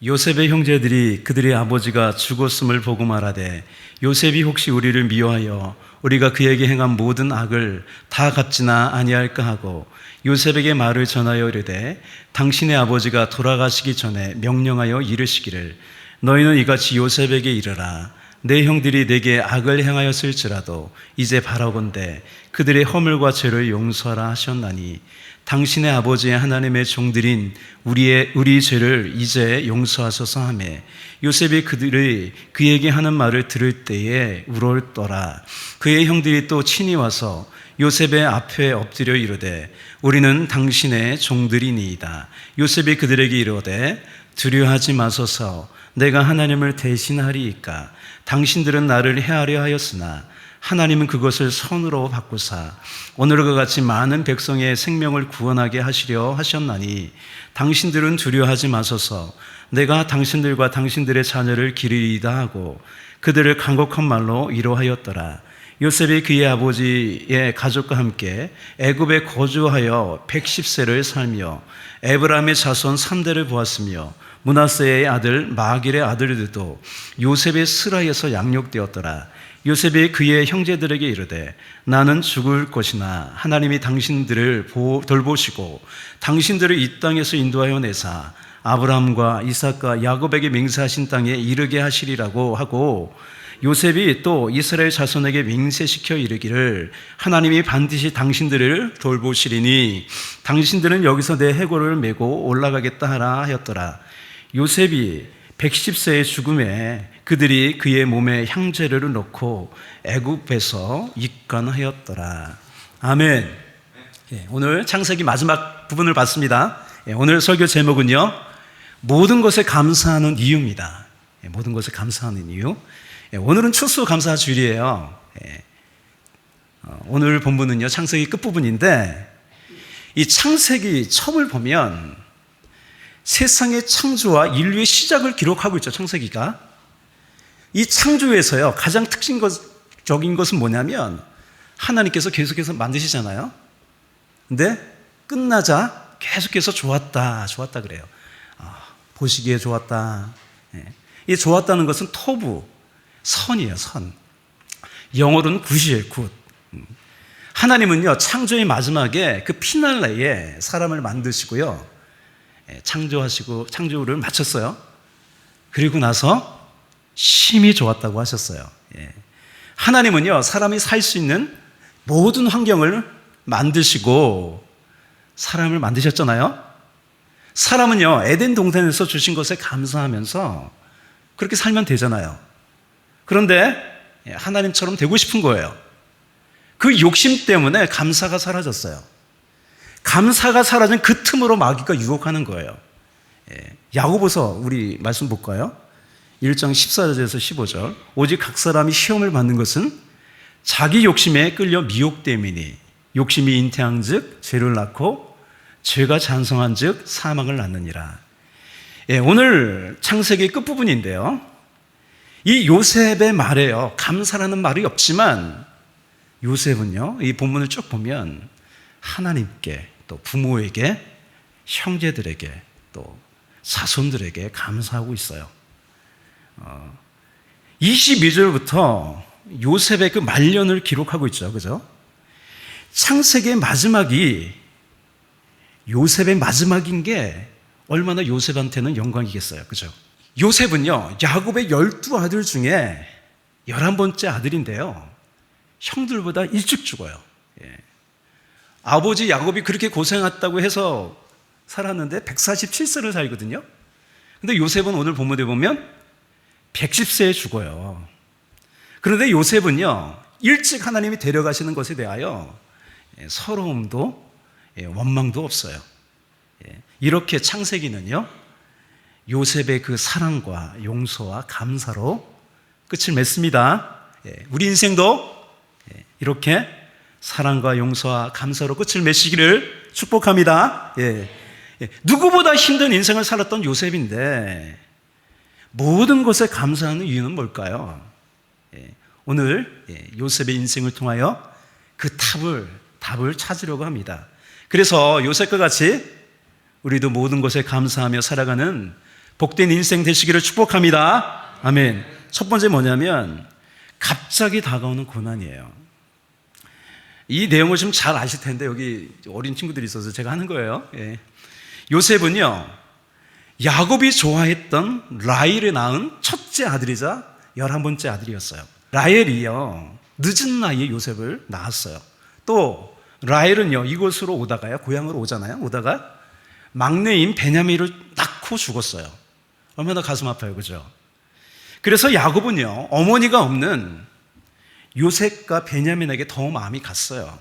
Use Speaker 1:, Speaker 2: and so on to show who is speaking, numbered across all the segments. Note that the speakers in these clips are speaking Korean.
Speaker 1: 요셉의 형제들이 그들의 아버지가 죽었음을 보고 말하되 요셉이 혹시 우리를 미워하여 우리가 그에게 행한 모든 악을 다 갚지나 아니할까 하고 요셉에게 말을 전하여 이르되 당신의 아버지가 돌아가시기 전에 명령하여 이르시기를 너희는 이같이 요셉에게 이르라 내 형들이 내게 악을 행하였을지라도 이제 바라건대 그들의 허물과 죄를 용서하라 하셨나니 당신의 아버지의 하나님의 종들인 우리 죄를 이제 용서하소서 하며 요셉이 그에게 하는 말을 들을 때에 울었더라. 그의 형들이 또 친히 와서 요셉의 앞에 엎드려 이르되 우리는 당신의 종들이니이다. 요셉이 그들에게 이르되 두려워하지 마소서 내가 하나님을 대신하리이까 당신들은 나를 해하려 하였으나 하나님은 그것을 선으로 바꾸사 오늘과 같이 많은 백성의 생명을 구원하게 하시려 하셨나니 당신들은 두려워하지 마소서 내가 당신들과 당신들의 자녀를 기르리이다 하고 그들을 간곡한 말로 위로하였더라. 요셉이 그의 아버지의 가족과 함께 애굽에 거주하여 110세를 살며 에브라임의 자손 3대를 보았으며 므낫세의 아들 마길의 아들들도 요셉의 스라에서 양육되었더라. 요셉이 그의 형제들에게 이르되 나는 죽을 것이나 하나님이 당신들을 돌보시고 당신들을 이 땅에서 인도하여 내사 아브라함과 이삭과 야곱에게 맹세하신 땅에 이르게 하시리라고 하고 요셉이 또 이스라엘 자손에게 맹세시켜 이르기를 하나님이 반드시 당신들을 돌보시리니 당신들은 여기서 내 해골을 메고 올라가겠다 하라 하였더라. 요셉이 110세의 죽음에 그들이 그의 몸에 향재료를 넣고 애굽에서 입간하였더라. 아멘. 오늘 창세기 마지막 부분을 봤습니다. 오늘 설교 제목은요, 모든 것에 감사하는 이유입니다. 모든 것에 감사하는 이유. 오늘은 추수감사 주일이에요. 오늘 본문은요, 창세기 끝부분인데 이 창세기 처음을 보면 세상의 창조와 인류의 시작을 기록하고 있죠, 창세기가. 이 창조에서요, 가장 특징적인 것은 뭐냐면 하나님께서 계속해서 만드시잖아요. 근데 끝나자 계속해서 좋았다 그래요. 보시기에 좋았다. 이 좋았다는 것은 토부, 선이에요, 선. 영어로는 굿이에요, 굿. 하나님은요, 창조의 마지막에 그 피날레에 사람을 만드시고요, 창조하시고 창조를 마쳤어요. 그리고 나서 심히 좋았다고 하셨어요. 하나님은요, 사람이 살 수 있는 모든 환경을 만드시고 사람을 만드셨잖아요. 사람은요, 에덴 동산에서 주신 것에 감사하면서 그렇게 살면 되잖아요. 그런데 하나님처럼 되고 싶은 거예요. 그 욕심 때문에 감사가 사라졌어요. 감사가 사라진 그 틈으로 마귀가 유혹하는 거예요. 야고보서 우리 말씀 볼까요? 1장 14절에서 15절. 오직 각 사람이 시험을 받는 것은 자기 욕심에 끌려 미혹됨이니 욕심이 잉태한즉 죄를 낳고 죄가 잔성한즉 사망을 낳느니라. 오늘 창세기 끝부분인데요, 이 요셉의 말에요, 감사라는 말이 없지만 요셉은요, 이 본문을 쭉 보면 하나님께, 또 부모에게, 형제들에게, 또 자손들에게 감사하고 있어요. 22절부터 요셉의 그 말년을 기록하고 있죠. 그죠? 창세기의 마지막이 요셉의 마지막인 게 얼마나 요셉한테는 영광이겠어요. 그죠? 요셉은요, 야곱의 12아들 중에 11번째 아들인데요, 형들보다 일찍 죽어요. 아버지 야곱이 그렇게 고생했다고 해서 살았는데 147세를 살거든요. 근데 요셉은 오늘 본문에 보면 110세에 죽어요. 그런데 요셉은요, 일찍 하나님이 데려가시는 것에 대하여 서러움도 원망도 없어요. 이렇게 창세기는요, 요셉의 그 사랑과 용서와 감사로 끝을 맺습니다. 우리 인생도 이렇게 사랑과 용서와 감사로 끝을 맺시기를 축복합니다. 누구보다 힘든 인생을 살았던 요셉인데 모든 것에 감사하는 이유는 뭘까요? 오늘 요셉의 인생을 통하여 그 답을 찾으려고 합니다. 그래서 요셉과 같이 우리도 모든 것에 감사하며 살아가는 복된 인생 되시기를 축복합니다. 아멘. 첫 번째 뭐냐면 갑자기 다가오는 고난이에요. 이 내용을 좀 잘 아실 텐데 여기 어린 친구들이 있어서 제가 하는 거예요. 예. 요셉은요, 야곱이 좋아했던 라헬을 낳은 첫째 아들이자 11번째 아들이었어요. 라헬이요, 늦은 나이에 요셉을 낳았어요. 또 라헬은요, 이곳으로 오다가요, 고향으로 오잖아요. 오다가 막내인 베냐민을 낳고 죽었어요. 얼마나 가슴 아파요, 그죠? 그래서 야곱은요, 어머니가 없는 요셉과 베냐민에게 더 마음이 갔어요.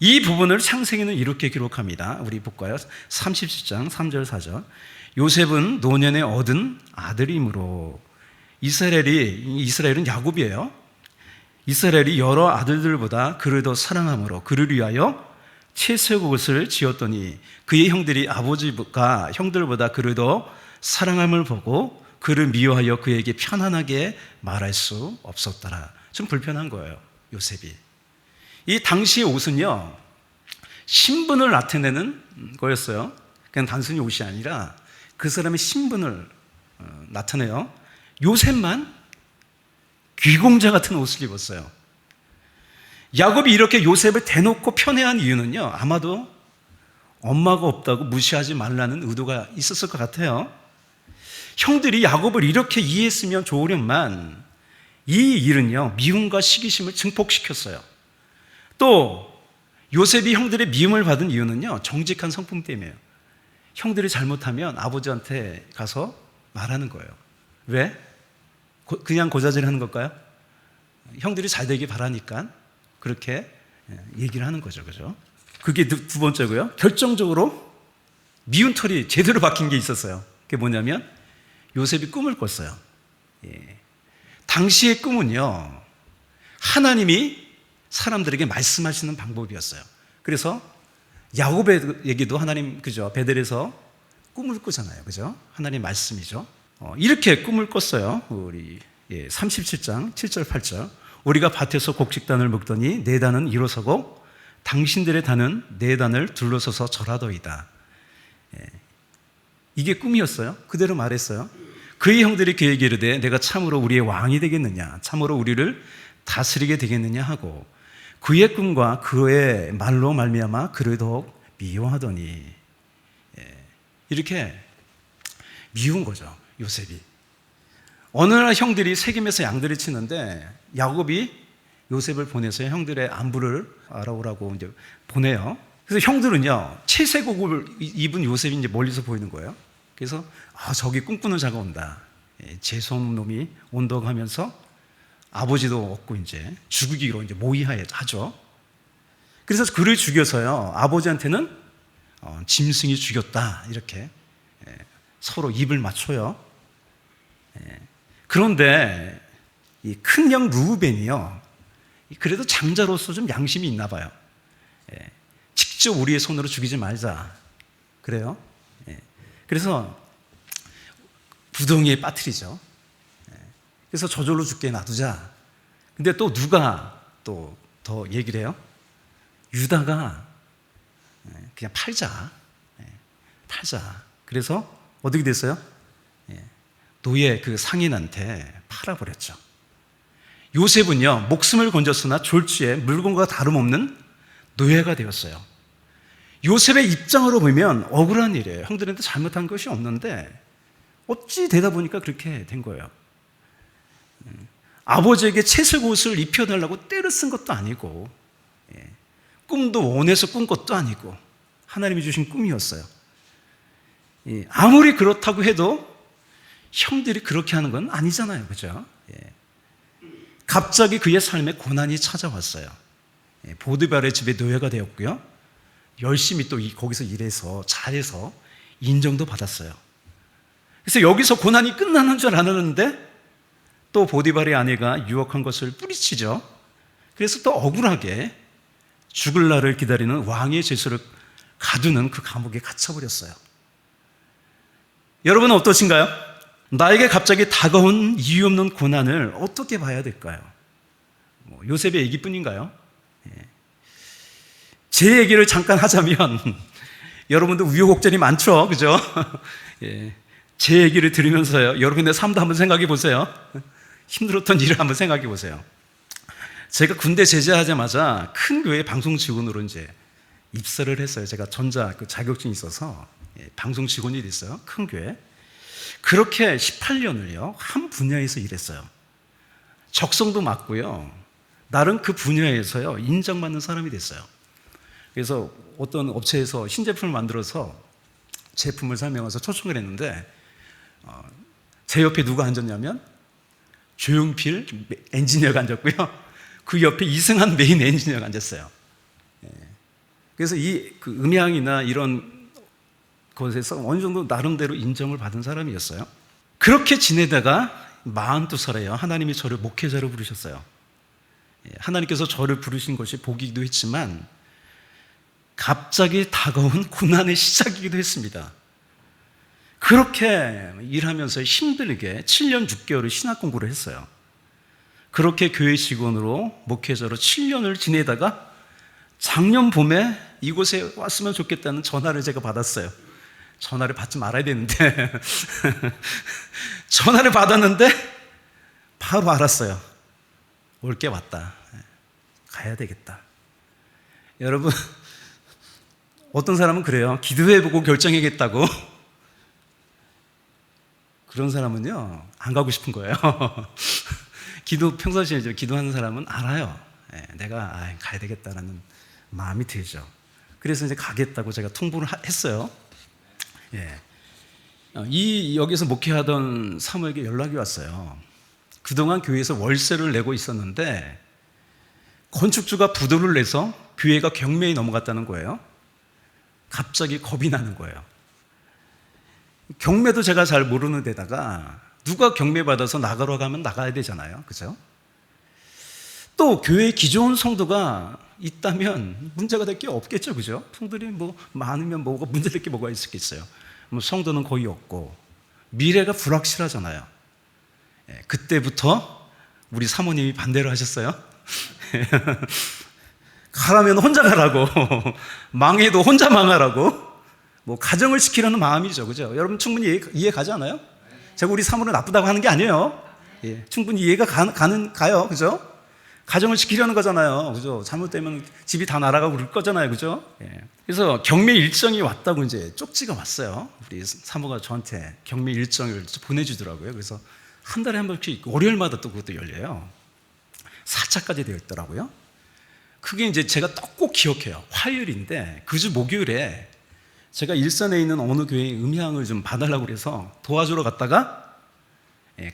Speaker 1: 이 부분을 창세기는 이렇게 기록합니다. 우리 볼까요? 37장 3절 4절. 요셉은 노년에 얻은 아들이므로, 이스라엘은 야곱이에요. 이스라엘이 여러 아들들보다 그를 더 사랑함으로 그를 위하여 채색옷을 지었더니 그의 형들이 아버지가 형들보다 그를 더 사랑함을 보고 그를 미워하여 그에게 편안하게 말할 수 없었더라. 좀 불편한 거예요, 요셉이. 이 당시의 옷은요, 신분을 나타내는 거였어요. 그냥 단순히 옷이 아니라 그 사람의 신분을 나타내요. 요셉만 귀공자 같은 옷을 입었어요. 야곱이 이렇게 요셉을 대놓고 편애한 이유는요, 아마도 엄마가 없다고 무시하지 말라는 의도가 있었을 것 같아요. 형들이 야곱을 이렇게 이해했으면 좋으련만 이 일은요, 미움과 시기심을 증폭시켰어요. 또 요셉이 형들의 미움을 받은 이유는요, 정직한 성품 때문이에요. 형들이 잘못하면 아버지한테 가서 말하는 거예요. 왜? 그냥 고자질하는 걸까요? 형들이 잘 되길 바라니까 그렇게 얘기를 하는 거죠, 그죠? 그게 두 번째고요. 결정적으로 미운 털이 제대로 박힌 게 있었어요. 그게 뭐냐면 요셉이 꿈을 꿨어요. 예. 당시의 꿈은요, 하나님이 사람들에게 말씀하시는 방법이었어요. 그래서 야곱에게도 하나님, 그죠? 베델에서 꿈을 꾸잖아요, 그죠? 하나님 말씀이죠. 이렇게 꿈을 꿨어요. 우리 37장 7절 8절. 우리가 밭에서 곡식단을 먹더니 네 단은 일어서고 당신들의 단은 네 단을 둘러서서 절하더이다. 이게 꿈이었어요. 그대로 말했어요. 그의 형들이 그에게 이르되 내가 참으로 우리의 왕이 되겠느냐, 참으로 우리를 다스리게 되겠느냐 하고 그의 꿈과 그의 말로 말미암아 그를 더욱 미워하더니, 이렇게 미운 거죠, 요셉이. 어느 날 형들이 세겜에서 양들을 치는데 야곱이 요셉을 보내서 형들의 안부를 알아오라고 이제 보내요. 그래서 형들은요, 채색옷을 입은 요셉이 이제 멀리서 보이는 거예요. 그래서 저기 꿈꾸는 자가 온다, 재수없는 놈이 온다고 하면서 아버지도 없고 이제 죽이기로 이제 모의하죠. 그래서 그를 죽여서요, 아버지한테는 짐승이 죽였다, 이렇게 서로 입을 맞춰요. 그런데 이 큰형 루벤이요, 그래도 장자로서 좀 양심이 있나 봐요. 직접 우리의 손으로 죽이지 말자, 그래요. 그래서 구덩이에 빠뜨리죠. 그래서 저절로 죽게 놔두자. 근데 또 누가 또 더 얘기를 해요? 유다가 그냥 팔자. 그래서 어떻게 됐어요? 노예 그 상인한테 팔아버렸죠. 요셉은요, 목숨을 건졌으나 졸지에 물건과 다름없는 노예가 되었어요. 요셉의 입장으로 보면 억울한 일이에요. 형들한테 잘못한 것이 없는데 어찌 되다 보니까 그렇게 된 거예요. 아버지에게 채색옷을 입혀달라고 때를 쓴 것도 아니고, 꿈도 원해서 꾼 것도 아니고 하나님이 주신 꿈이었어요. 아무리 그렇다고 해도 형들이 그렇게 하는 건 아니잖아요, 그죠? 갑자기 그의 삶에 고난이 찾아왔어요. 보디발의 집에 노예가 되었고요, 열심히 또 거기서 일해서 잘해서 인정도 받았어요. 그래서 여기서 고난이 끝나는 줄 알았는데 또 보디발의 아내가 유혹한 것을 뿌리치죠. 그래서 또 억울하게 죽을 날을 기다리는 왕의 죄수를 가두는 그 감옥에 갇혀버렸어요. 여러분은 어떠신가요? 나에게 갑자기 다가온 이유 없는 고난을 어떻게 봐야 될까요? 요셉의 얘기뿐인가요? 제 얘기를 잠깐 하자면 여러분도 우여곡절이 많죠, 그죠? 제 얘기를 들으면서요, 여러분의 삶도 한번 생각해 보세요. 힘들었던 일을 한번 생각해 보세요. 제가 군대 제대하자마자 큰 교회 방송 직원으로 이제 입사를 했어요. 제가 전자 자격증이 있어서 방송 직원이 됐어요. 큰 교회. 그렇게 18년을요, 한 분야에서 일했어요. 적성도 맞고요, 나름 그 분야에서요, 인정받는 사람이 됐어요. 그래서 어떤 업체에서 신제품을 만들어서 제품을 설명해서 초청을 했는데, 제 옆에 누가 앉았냐면 조용필 엔지니어가 앉았고요, 그 옆에 이승한 메인 엔지니어가 앉았어요. 그래서 그 음향이나 이런 것에서 어느 정도 나름대로 인정을 받은 사람이었어요. 그렇게 지내다가 42살에요, 하나님이 저를 목회자로 부르셨어요. 하나님께서 저를 부르신 것이 복이기도 했지만 갑자기 다가온 고난의 시작이기도 했습니다. 그렇게 일하면서 힘들게 7년 6개월을 신학 공부를 했어요. 그렇게 교회 직원으로 목회자로 7년을 지내다가 작년 봄에 이곳에 왔으면 좋겠다는 전화를 제가 받았어요. 전화를 받지 말아야 되는데 전화를 받았는데 바로 알았어요. 올 게 왔다. 가야 되겠다. 여러분, 어떤 사람은 그래요. 기도해보고 결정하겠다고. 그런 사람은요, 안 가고 싶은 거예요. 평상시에 기도하는 사람은 알아요. 내가 가야 되겠다라는 마음이 들죠. 그래서 이제 가겠다고 제가 통보를 했어요. 여기서 목회하던 사모에게 연락이 왔어요. 그동안 교회에서 월세를 내고 있었는데 건축주가 부도를 내서 교회가 경매에 넘어갔다는 거예요. 갑자기 겁이 나는 거예요. 경매도 제가 잘 모르는 데다가 누가 경매 받아서 나가러 가면 나가야 되잖아요. 그죠? 또 교회에 기존 성도가 있다면 문제가 될 게 없겠죠. 그죠? 성들이 많으면 뭐가 문제될 게 뭐가 있겠어요. 성도는 거의 없고 미래가 불확실하잖아요. 그때부터 우리 사모님이 반대를 하셨어요. 가라면 혼자 가라고, 망해도 혼자 망하라고, 가정을 지키려는 마음이죠. 그죠? 여러분 충분히 이해 가지 않아요? 제가 우리 사모를 나쁘다고 하는 게 아니에요. 충분히 이해가 가요. 그죠? 가정을 지키려는 거잖아요. 그죠? 잘못되면 집이 다 날아가고 그럴 거잖아요. 그죠? 그래서 경매 일정이 왔다고 이제 쪽지가 왔어요. 우리 사모가 저한테 경매 일정을 보내주더라고요. 그래서 한 달에 한 번씩 월요일마다 또 그것도 열려요. 4차까지 되어 있더라고요. 그게 이제 제가 꼭 기억해요. 화요일인데 그 주 목요일에 제가 일산에 있는 어느 교회에 음향을 좀 봐달라고 그래서 도와주러 갔다가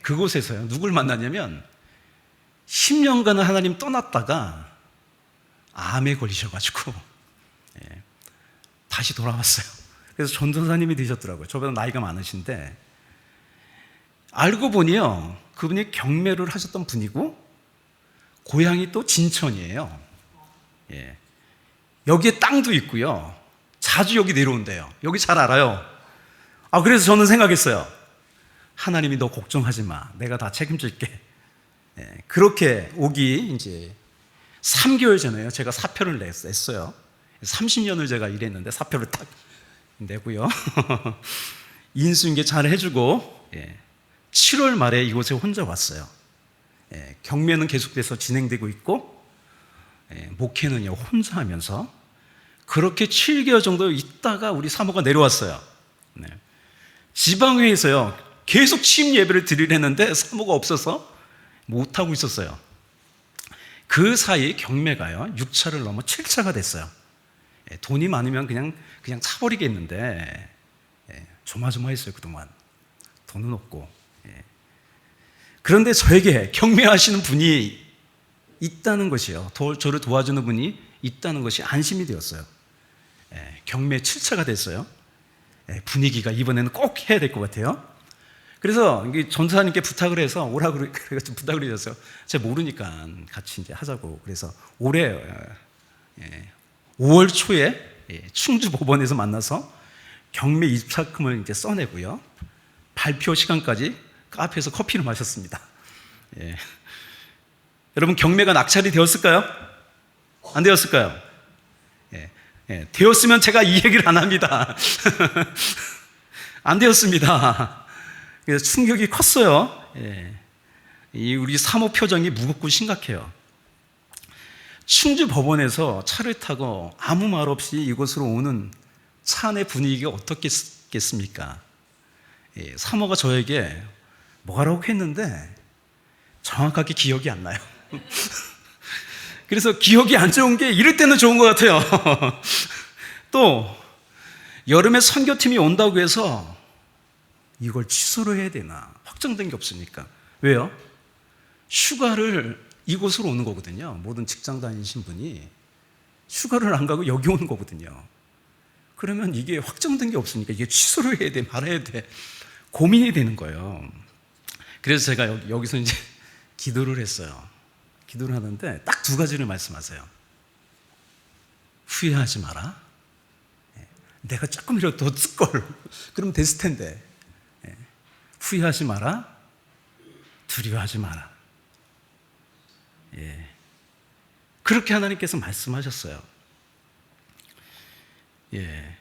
Speaker 1: 그곳에서요, 누굴 만났냐면 10년간은 하나님 떠났다가 암에 걸리셔가지고 다시 돌아왔어요. 그래서 전도사님이 되셨더라고요. 저보다 나이가 많으신데 알고 보니요, 그분이 경매를 하셨던 분이고 고향이 또 진천이에요. 여기에 땅도 있고요, 자주 여기 내려온대요. 여기 잘 알아요. 그래서 저는 생각했어요. 하나님이 너 걱정하지 마, 내가 다 책임질게. 그렇게 오기 이제 3개월 전에요, 제가 사표를 냈어요. 30년을 제가 일했는데 사표를 딱 내고요. 인수인계 잘 해주고 7월 말에 이곳에 혼자 왔어요. 경매는 계속돼서 진행되고 있고 목회는요 혼자 하면서 그렇게 7개월 정도 있다가 우리 사모가 내려왔어요. 지방회에서요 계속 취임 예배를 드리려는데 사모가 없어서 못하고 있었어요. 그 사이 경매가요 6차를 넘어 7차가 됐어요. 돈이 많으면 그냥 차버리겠는데 조마조마했어요. 그동안 돈은 없고. 그런데 저에게 경매하시는 분이 있다는 것이요, 저를 도와주는 분이 있다는 것이 안심이 되었어요. 경매 7차가 됐어요. 분위기가 이번에는 꼭 해야 될 것 같아요. 그래서 전사님께 부탁을 해서 오라고 그래가지고 부탁을 해줬어요. 제가 모르니까 같이 이제 하자고. 그래서 올해 5월 초에 충주 법원에서 만나서 경매 입찰금을 이제 써내고요, 발표 시간까지 카페에서 커피를 마셨습니다. 여러분, 경매가 낙찰이 되었을까요? 안 되었을까요? 되었으면 제가 이 얘기를 안 합니다. 안 되었습니다. 그래서 충격이 컸어요. 예. 우리 사모 표정이 무겁고 심각해요. 충주 법원에서 차를 타고 아무 말 없이 이곳으로 오는 차 안의 분위기가 어떻겠습니까? 예, 사모가 저에게 뭐라고 했는데 정확하게 기억이 안 나요. 그래서 기억이 안 좋은 게 이럴 때는 좋은 것 같아요. 또 여름에 선교팀이 온다고 해서 이걸 취소를 해야 되나 확정된 게 없으니까. 왜요? 휴가를 이곳으로 오는 거거든요. 모든 직장 다니신 분이 휴가를 안 가고 여기 오는 거거든요. 그러면 이게 확정된 게 없으니까 이게 취소를 해야 돼 말아야 돼 고민이 되는 거예요. 그래서 제가 여기서 이제 기도를 했어요. 기도를 하는데 딱 두 가지를 말씀하세요. 후회하지 마라. 내가 조금이라도 더 쓸걸 그럼 됐을 텐데. 후회하지 마라. 두려워하지 마라. 예. 그렇게 하나님께서 말씀하셨어요. 예.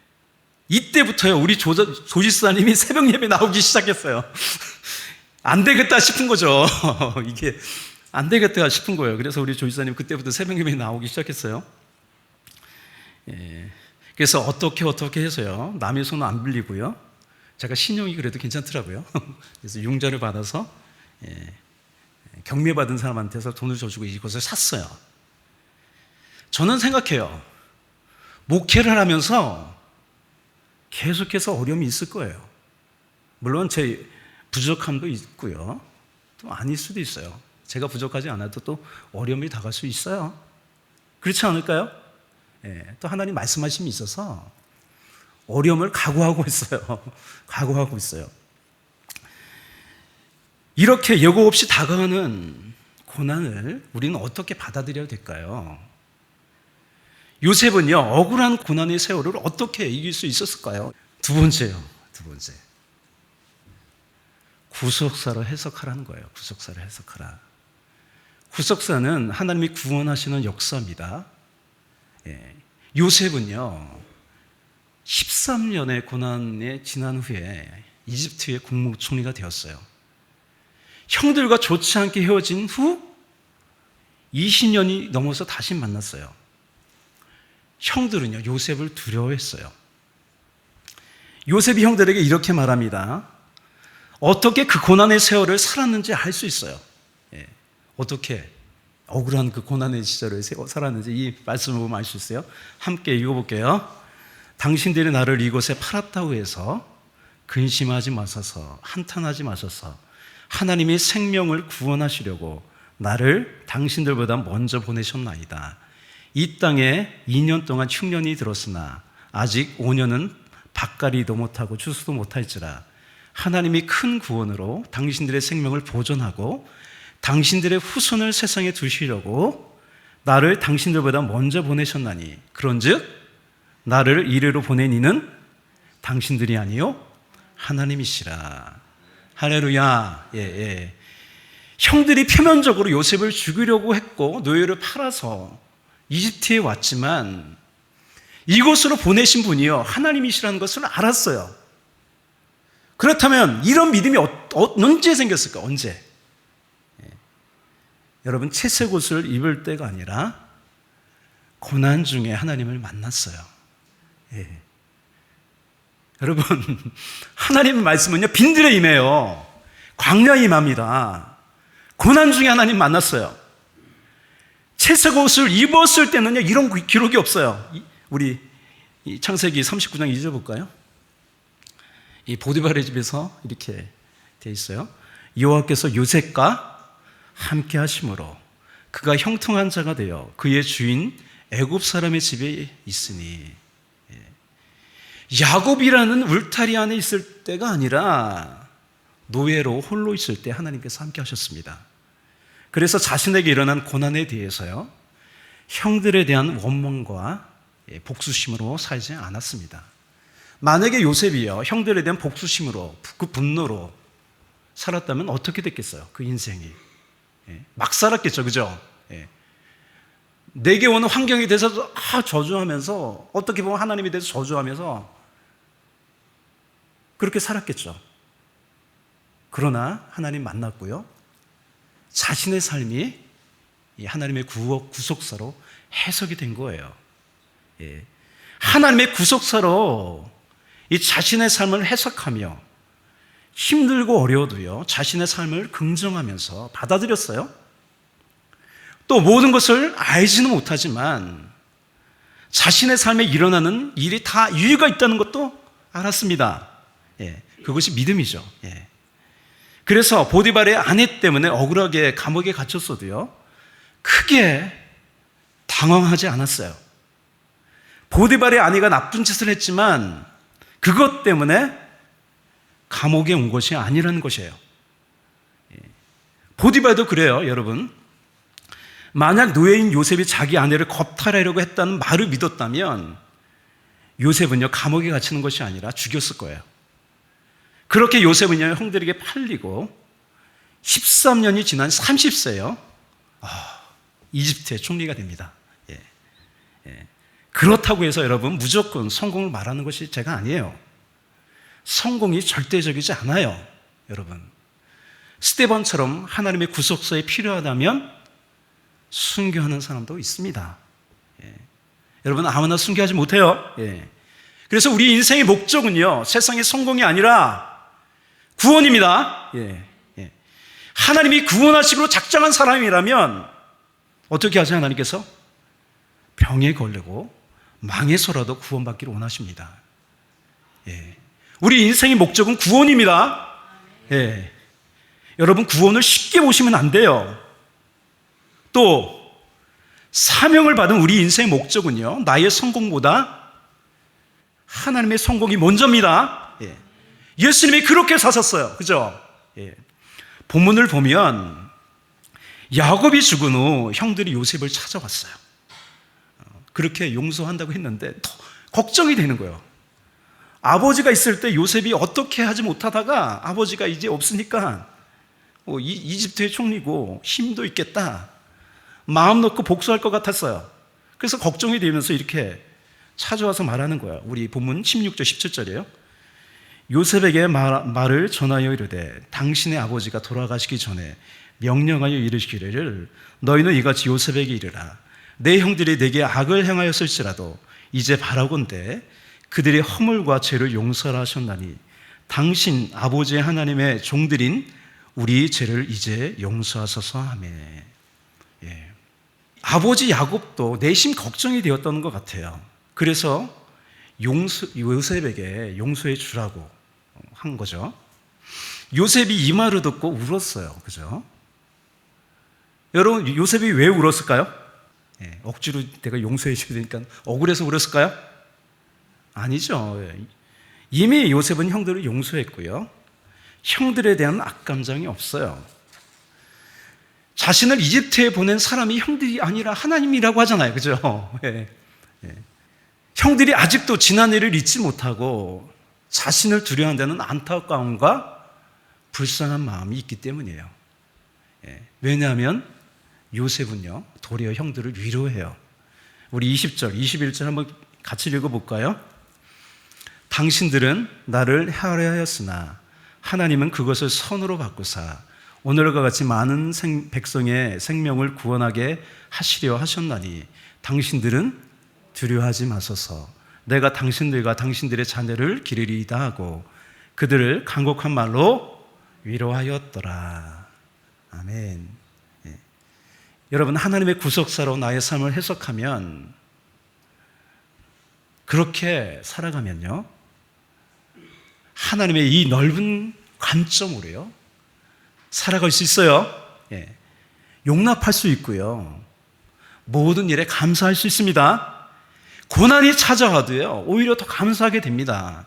Speaker 1: 이때부터요, 우리 조지사님이 새벽 예배 나오기 시작했어요. 안 되겠다 싶은 거죠. 이게 안 되겠다 싶은 거예요. 그래서 우리 조지사님 그때부터 새벽 예배 나오기 시작했어요. 예. 그래서 어떻게 해서요, 남의 손은 안 빌리고요. 제가 신용이 그래도 괜찮더라고요. 그래서 융자를 받아서 경매받은 사람한테서 돈을 줘주고 이곳을 샀어요. 저는 생각해요. 목회를 하면서 계속해서 어려움이 있을 거예요. 물론 제 부족함도 있고요. 또 아닐 수도 있어요. 제가 부족하지 않아도 또 어려움이 다가올 수 있어요. 그렇지 않을까요? 또 하나님 말씀하심이 있어서 어려움을 각오하고 있어요. 각오하고 있어요. 이렇게 예고 없이 다가오는 고난을 우리는 어떻게 받아들여야 될까요? 요셉은요, 억울한 고난의 세월을 어떻게 이길 수 있었을까요? 두 번째. 구속사로 해석하라는 거예요. 구속사로 해석하라. 구속사는 하나님이 구원하시는 역사입니다. 요셉은요, 13년의 고난에 지난 후에 이집트의 국무총리가 되었어요. 형들과 좋지 않게 헤어진 후 20년이 넘어서 다시 만났어요. 형들은요, 요셉을 두려워했어요. 요셉이 형들에게 이렇게 말합니다. 어떻게 그 고난의 세월을 살았는지 알 수 있어요. 어떻게 억울한 그 고난의 시절을 살았는지 이 말씀을 보면 알 수 있어요. 함께 읽어볼게요. 당신들이 나를 이곳에 팔았다고 해서 근심하지 마소서, 한탄하지 마소서. 하나님이 생명을 구원하시려고 나를 당신들보다 먼저 보내셨나이다. 이 땅에 2년 동안 흉년이 들었으나 아직 5년은 밭갈이도 못하고 추수도 못할지라. 하나님이 큰 구원으로 당신들의 생명을 보존하고 당신들의 후손을 세상에 두시려고 나를 당신들보다 먼저 보내셨나니 그런즉 나를 이리로 보낸 이는 당신들이 아니요 하나님이시라. 할렐루야. 형들이 표면적으로 요셉을 죽이려고 했고 노예를 팔아서 이집트에 왔지만 이곳으로 보내신 분이요 하나님이시라는 것을 알았어요. 그렇다면 이런 믿음이 언제 생겼을까? 언제? 여러분, 채색 옷을 입을 때가 아니라 고난 중에 하나님을 만났어요. 여러분, 하나님의 말씀은요 빈들에 임해요. 광야에 임합니다. 고난 중에 하나님 만났어요. 채색 옷을 입었을 때는요 이런 기록이 없어요. 우리 창세기 39장 2절 볼까요? 이 보디발의 집에서 이렇게 되어 있어요. 여호와께서 요셉과 함께 하심으로 그가 형통한 자가 되어 그의 주인 애굽 사람의 집에 있으니. 야곱이라는 울타리 안에 있을 때가 아니라 노예로 홀로 있을 때 하나님께서 함께 하셨습니다. 그래서 자신에게 일어난 고난에 대해서요 형들에 대한 원망과 복수심으로 살지 않았습니다. 만약에 요셉이요 형들에 대한 복수심으로 그 분노로 살았다면 어떻게 됐겠어요? 그 인생이 막 살았겠죠, 그죠? 내게 오는 환경에 대해서 저주하면서 어떻게 보면 하나님에 대해서 저주하면서 그렇게 살았겠죠. 그러나 하나님 만났고요. 자신의 삶이 이 하나님의 구속사로 해석이 된 거예요. 예. 하나님의 구속사로 이 자신의 삶을 해석하며 힘들고 어려워도요, 자신의 삶을 긍정하면서 받아들였어요. 또 모든 것을 알지는 못하지만 자신의 삶에 일어나는 일이 다 이유가 있다는 것도 알았습니다. 예. 그것이 믿음이죠. 예. 그래서 보디발의 아내 때문에 억울하게 감옥에 갇혔어도요, 크게 당황하지 않았어요. 보디발의 아내가 나쁜 짓을 했지만 그것 때문에 감옥에 온 것이 아니라는 것이에요. 보디발도 그래요, 여러분. 만약 노예인 요셉이 자기 아내를 겁탈하려고 했다는 말을 믿었다면 요셉은요, 감옥에 갇히는 것이 아니라 죽였을 거예요. 그렇게 요셉은요, 형들에게 팔리고 13년이 지난 30세예요. 이집트의 총리가 됩니다. 예. 예. 그렇다고 해서 여러분 무조건 성공을 말하는 것이 제가 아니에요. 성공이 절대적이지 않아요, 여러분. 스데반처럼 하나님의 구속사에 필요하다면 순교하는 사람도 있습니다. 예. 여러분, 아무나 순교하지 못해요. 예. 그래서 우리 인생의 목적은요, 세상의 성공이 아니라 구원입니다. 예. 예. 하나님이 구원하시기로 작정한 사람이라면 어떻게 하죠, 하나님께서? 병에 걸리고 망해서라도 구원받기를 원하십니다. 예. 우리 인생의 목적은 구원입니다. 예. 여러분, 구원을 쉽게 보시면 안 돼요. 또 사명을 받은 우리 인생의 목적은요, 나의 성공보다 하나님의 성공이 먼저입니다. 예. 예수님이 그렇게 사셨어요. 그죠? 예. 본문을 보면 야곱이 죽은 후 형들이 요셉을 찾아왔어요. 그렇게 용서한다고 했는데 더 걱정이 되는 거예요. 아버지가 있을 때 요셉이 어떻게 하지 못하다가 아버지가 이제 없으니까 이집트의 총리고 힘도 있겠다, 마음 놓고 복수할 것 같았어요. 그래서 걱정이 되면서 이렇게 찾아와서 말하는 거예요. 우리 본문 16절 17절이에요. 요셉에게 말을 전하여 이르되 당신의 아버지가 돌아가시기 전에 명령하여 이르시기를 너희는 이같이 요셉에게 이르라. 내 형들이 내게 악을 행하였을지라도 이제 바라건대 그들의 허물과 죄를 용서하셨나니 당신 아버지의 하나님의 종들인 우리 죄를 이제 용서하소서 하며. 예. 아버지 야곱도 내심 걱정이 되었던 것 같아요. 그래서 요셉에게 용서해 주라고 한 거죠. 요셉이 이 말을 듣고 울었어요. 그죠? 여러분, 요셉이 왜 울었을까요? 예, 억지로 내가 용서해 줘야 되니까 억울해서 울었을까요? 아니죠. 이미 요셉은 형들을 용서했고요, 형들에 대한 악감정이 없어요. 자신을 이집트에 보낸 사람이 형들이 아니라 하나님이라고 하잖아요. 그죠? 예. 예. 형들이 아직도 지난 일을 잊지 못하고 자신을 두려워한다는 안타까움과 불쌍한 마음이 있기 때문이에요. 예. 왜냐하면 요셉은요, 도리어 형들을 위로해요. 우리 20절, 21절 한번 같이 읽어볼까요? 당신들은 나를 해하였으나 하나님은 그것을 선으로 바꾸사 오늘과 같이 많은 백성의 생명을 구원하게 하시려 하셨나니 당신들은 두려워하지 마소서. 내가 당신들과 당신들의 자녀를 기르리이다 하고 그들을 간곡한 말로 위로하였더라. 아멘. 예. 여러분, 하나님의 구속사로 나의 삶을 해석하면, 그렇게 살아가면요, 하나님의 이 넓은 관점으로요 살아갈 수 있어요. 예. 용납할 수 있고요, 모든 일에 감사할 수 있습니다. 고난이 찾아와도요 오히려 더 감사하게 됩니다.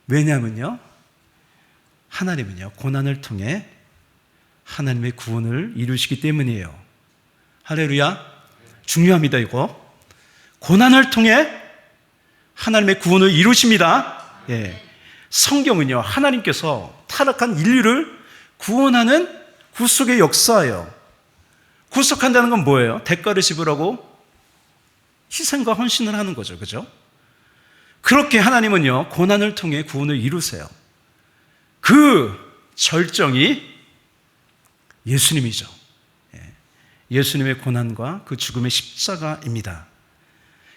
Speaker 1: 왜냐하면요, 하나님은요 고난을 통해 하나님의 구원을 이루시기 때문이에요. 할렐루야. 중요합니다. 이거 고난을 통해 하나님의 구원을 이루십니다. 예. 성경은요 하나님께서 타락한 인류를 구원하는 구속의 역사예요. 구속한다는 건 뭐예요? 대가를 지불하고 희생과 헌신을 하는 거죠. 그죠? 그렇게 하나님은요 고난을 통해 구원을 이루세요. 그 절정이 예수님이죠. 예수님의 고난과 그 죽음의 십자가입니다.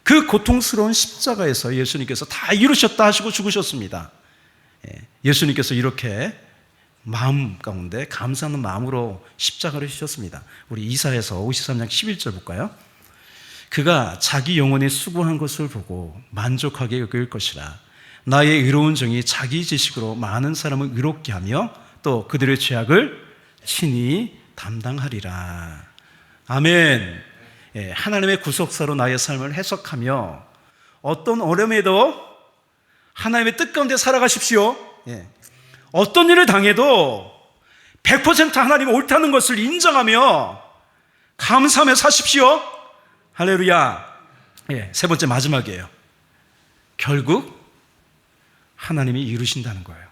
Speaker 1: 그 고통스러운 십자가에서 예수님께서 다 이루셨다 하시고 죽으셨습니다. 예수님께서 이렇게 마음 가운데 감사하는 마음으로 십자가를 지셨습니다. 우리 이사야서 53장 11절 볼까요? 그가 자기 영혼이 수고한 것을 보고 만족하게 여길 것이라. 나의 의로운 정이 자기 지식으로 많은 사람을 의롭게 하며 또 그들의 죄악을 친히 담당하리라. 아멘. 하나님의 구속사로 나의 삶을 해석하며 어떤 어려움에도 하나님의 뜻 가운데 살아가십시오. 어떤 일을 당해도 100% 하나님이 옳다는 것을 인정하며 감사하며 사십시오. 할렐루야. 세 번째 마지막이에요. 결국 하나님이 이루신다는 거예요.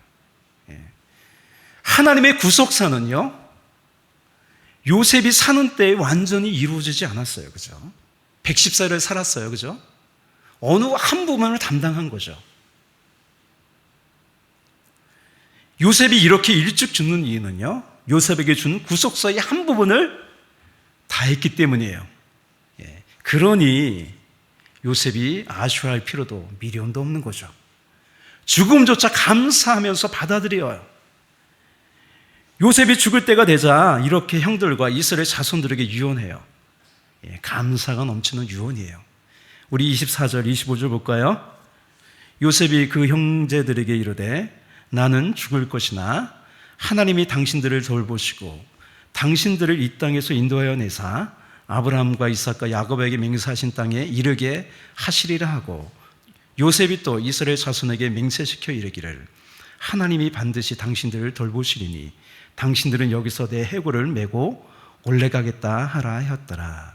Speaker 1: 하나님의 구속사는요, 요셉이 사는 때에 완전히 이루어지지 않았어요. 그죠? 110살을 살았어요. 그죠? 어느 한 부분을 담당한 거죠. 요셉이 이렇게 일찍 죽는 이유는요, 요셉에게 준 구속사의 한 부분을 다 했기 때문이에요. 그러니 요셉이 아쉬워할 필요도 미련도 없는 거죠. 죽음조차 감사하면서 받아들여요. 요셉이 죽을 때가 되자 이렇게 형들과 이스라엘 자손들에게 유언해요. 감사가 넘치는 유언이에요. 우리 24절, 25절 볼까요? 요셉이 그 형제들에게 이르되 나는 죽을 것이나 하나님이 당신들을 돌보시고 당신들을 이 땅에서 인도하여 내사 아브라함과 이삭과 야곱에게 맹세하신 땅에 이르게 하시리라 하고, 요셉이 또 이스라엘 자손에게 맹세시켜 이르기를 하나님이 반드시 당신들을 돌보시리니 당신들은 여기서 내 해골을 메고 올라가겠다 하라 하였더라.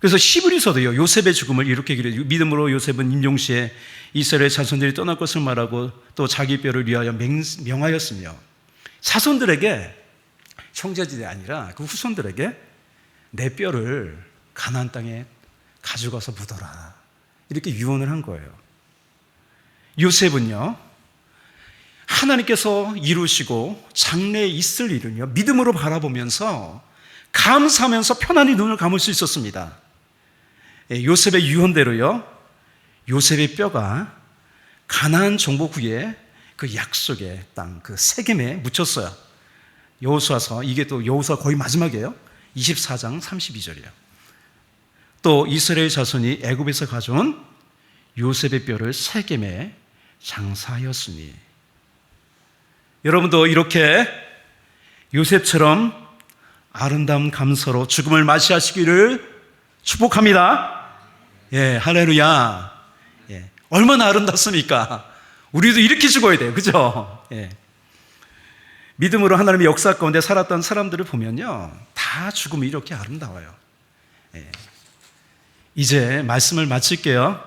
Speaker 1: 그래서 시브리서도요, 요셉의 죽음을 이렇게 기록해요. 믿음으로 요셉은 임종시에 이스라엘 자손들이 떠날 것을 말하고 또 자기 뼈를 위하여 명하였으며, 자손들에게, 형제들이 아니라 그 후손들에게 내 뼈를 가나안 땅에 가져가서 묻어라, 이렇게 유언을 한 거예요. 요셉은요, 하나님께서 이루시고 장래에 있을 일은요, 믿음으로 바라보면서 감사하면서 편안히 눈을 감을 수 있었습니다. 요셉의 유언대로요, 요셉의 뼈가 가나안 정복 후에 그 약속의 땅, 그 세겜에 묻혔어요. 여호수아서, 이게 또 여호수아 거의 마지막이에요. 24장 32절이에요. 또 이스라엘 자손이 애굽에서 가져온 요셉의 뼈를 세겜에 장사하였으니. 여러분도 이렇게 요셉처럼 아름다운 감사로 죽음을 맞이하시기를 축복합니다. 할렐루야. 얼마나 아름답습니까? 우리도 이렇게 죽어야 돼요. 그죠? 믿음으로 하나님의 역사 가운데 살았던 사람들을 보면요, 다 죽음이 이렇게 아름다워요. 이제 말씀을 마칠게요.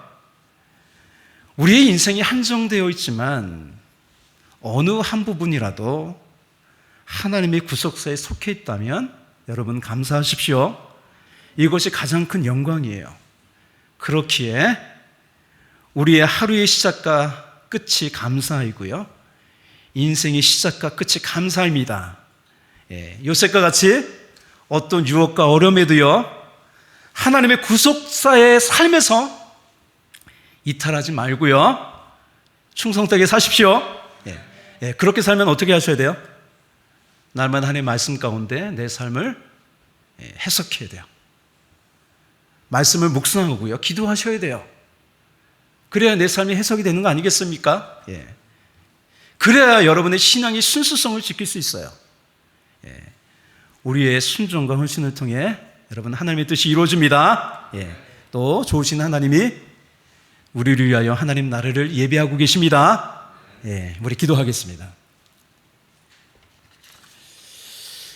Speaker 1: 우리의 인생이 한정되어 있지만 어느 한 부분이라도 하나님의 구속사에 속해 있다면 여러분 감사하십시오. 이것이 가장 큰 영광이에요. 그렇기에 우리의 하루의 시작과 끝이 감사이고요, 인생의 시작과 끝이 감사입니다. 요셉과 같이 어떤 유혹과 어려움에도요, 하나님의 구속사의 삶에서 이탈하지 말고요, 충성되게 사십시오. 그렇게 살면 어떻게 하셔야 돼요? 날마다 하나님의 말씀 가운데 내 삶을 해석해야 돼요. 말씀을 묵상하고요, 기도하셔야 돼요. 그래야 내 삶이 해석이 되는 거 아니겠습니까? 그래야 여러분의 신앙의 순수성을 지킬 수 있어요. 우리의 순종과 헌신을 통해 여러분 하나님의 뜻이 이루어집니다. 또 좋으신 하나님이 우리를 위하여 하나님 나라를 예비하고 계십니다. 우리 기도하겠습니다.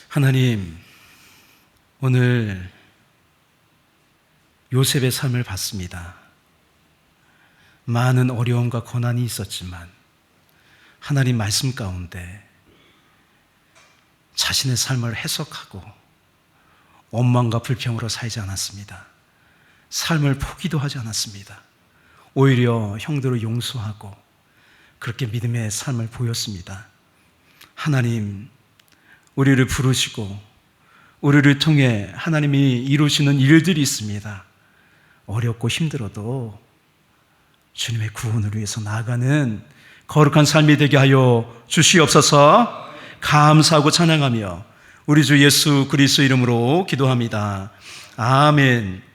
Speaker 1: 하나님, 오늘 요셉의 삶을 봤습니다. 많은 어려움과 고난이 있었지만 하나님 말씀 가운데 자신의 삶을 해석하고 원망과 불평으로 살지 않았습니다. 삶을 포기도 하지 않았습니다. 오히려 형들을 용서하고 그렇게 믿음의 삶을 보였습니다. 하나님, 우리를 부르시고 우리를 통해 하나님이 이루시는 일들이 있습니다. 어렵고 힘들어도 주님의 구원을 위해서 나아가는 거룩한 삶이 되게 하여 주시옵소서. 감사하고 찬양하며 우리 주 예수 그리스도 이름으로 기도합니다. 아멘.